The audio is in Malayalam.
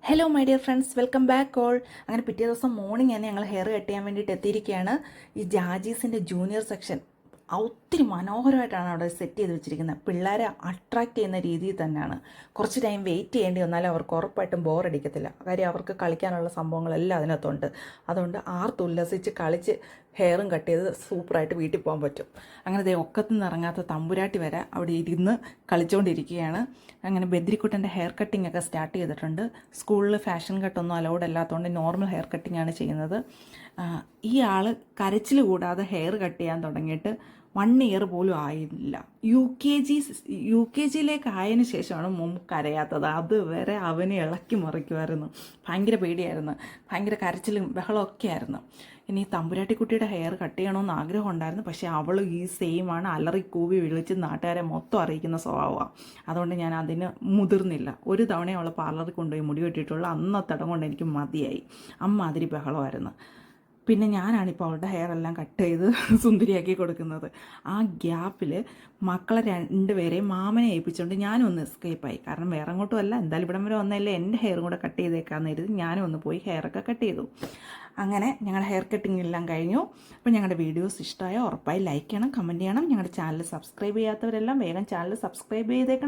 Hello my dear friends, welcome back all. അങ്ങനെ പിറ്റേ ദിവസം മോർണിംഗ് തന്നെ ഞങ്ങൾ ഹെയർ കട്ട് ചെയ്യാൻ വേണ്ടിയിട്ട് എത്തിയിരിക്കുകയാണ്. ഈ ജാജീസിൻ്റെ ജൂനിയർ സെക്ഷൻ ഒത്തിരി മനോഹരമായിട്ടാണ് അവിടെ സെറ്റ് ചെയ്ത് വെച്ചിരിക്കുന്നത്. പിള്ളേരെ അട്രാക്റ്റ് ചെയ്യുന്ന രീതിയിൽ തന്നെയാണ്. കുറച്ച് ടൈം വെയിറ്റ് ചെയ്യേണ്ടി വന്നാലും അവർക്ക് ഉറപ്പായിട്ടും ബോറടിക്കത്തില്ല. കാര്യം അവർക്ക് കളിക്കാനുള്ള സംഭവങ്ങളെല്ലാം അതിനകത്തുണ്ട്. അതുകൊണ്ട് ആർത്തുല്ലസിച്ച് കളിച്ച് ഹെയറും കട്ട് ചെയ്ത് സൂപ്പറായിട്ട് വീട്ടിൽ പോകാൻ പറ്റും. അങ്ങനെ ദേ ഒക്കത്തുനിന്ന് ഇറങ്ങാത്ത തമ്പുരാട്ടി വരെ അവിടെ ഇരുന്ന് കളിച്ചുകൊണ്ടിരിക്കുകയാണ്. അങ്ങനെ ബദ്രിക്കുട്ടൻ്റെ ഹെയർ കട്ടിംഗ് ഒക്കെ സ്റ്റാർട്ട് ചെയ്തിട്ടുണ്ട്. സ്കൂളിൽ ഫാഷൻ കട്ടൊന്നും അലൗഡ് അല്ലാത്തതുകൊണ്ട് നോർമൽ ഹെയർ കട്ടിംഗ് ആണ് ചെയ്യുന്നത്. ഈ ആൾ കരച്ചിൽ കൂടാതെ ഹെയർ കട്ട് ചെയ്യാൻ തുടങ്ങിയിട്ട് 1 ഇയർ പോലും ആയില്ല. യു കെ ജിയിലേക്ക് ആയതിനു ശേഷമാണ് മുമ്പ് കരയാത്തത്. അതുവരെ അവനെ ഇളക്കി മറിക്കുമായിരുന്നു. ഭയങ്കര പേടിയായിരുന്നു, ഭയങ്കര കരച്ചിലും ബഹളമൊക്കെ ആയിരുന്നു. ഇനി തമ്പുരാട്ടിക്കുട്ടിയുടെ ഹെയർ കട്ട് ചെയ്യണമെന്ന് ആഗ്രഹം ഉണ്ടായിരുന്നു. പക്ഷേ അവൾ ഈ സെയിമാണ്, അലറി കൂവി വിളിച്ച് നാട്ടുകാരെ മൊത്തം അറിയിക്കുന്ന സ്വഭാവമാണ്. അതുകൊണ്ട് ഞാൻ അതിന് മുതിർന്നില്ല. ഒരു തവണ അവൾ പാർലറിൽ കൊണ്ടുപോയി മുടി വെട്ടിയിട്ടുള്ള അന്നത്തടം കൊണ്ട് എനിക്ക് മതിയായി. അമ്മാതിരി ബഹളമായിരുന്നു. പിന്നെ ഞാനാണിപ്പോൾ അവളുടെ ഹെയർ എല്ലാം കട്ട് ചെയ്ത് സുന്ദരിയാക്കി കൊടുക്കുന്നത്. ആ ഗ്യാപ്പിൽ മക്കളെ 2 പേരെയും മാമനെ ഏൽപ്പിച്ചുകൊണ്ട് ഞാനും ഒന്ന് എസ്കേപ്പായി. കാരണം വേറെ അങ്ങോട്ടും അല്ല, എന്തായാലും ഇവിടം വരെ വന്നല്ലേ, എൻ്റെ ഹെയറും കൂടെ കട്ട് ചെയ്തേക്കാമെന്ന് കരുതി ഞാനും ഒന്ന് പോയി ഹെയറൊക്കെ കട്ട് ചെയ്തു. അങ്ങനെ ഞങ്ങളുടെ ഹെയർ കട്ടിങ് എല്ലാം കഴിഞ്ഞു. അപ്പോൾ ഞങ്ങളുടെ വീഡിയോസ് ഇഷ്ടമായോ ഉറപ്പായി ലൈക്ക് ചെയ്യണം, കമൻറ്റ് ചെയ്യണം. ഞങ്ങളുടെ ചാനൽ സബ്സ്ക്രൈബ് ചെയ്യാത്തവരെല്ലാം വേഗം ചാനൽ സബ്സ്ക്രൈബ് ചെയ്തേക്കണം.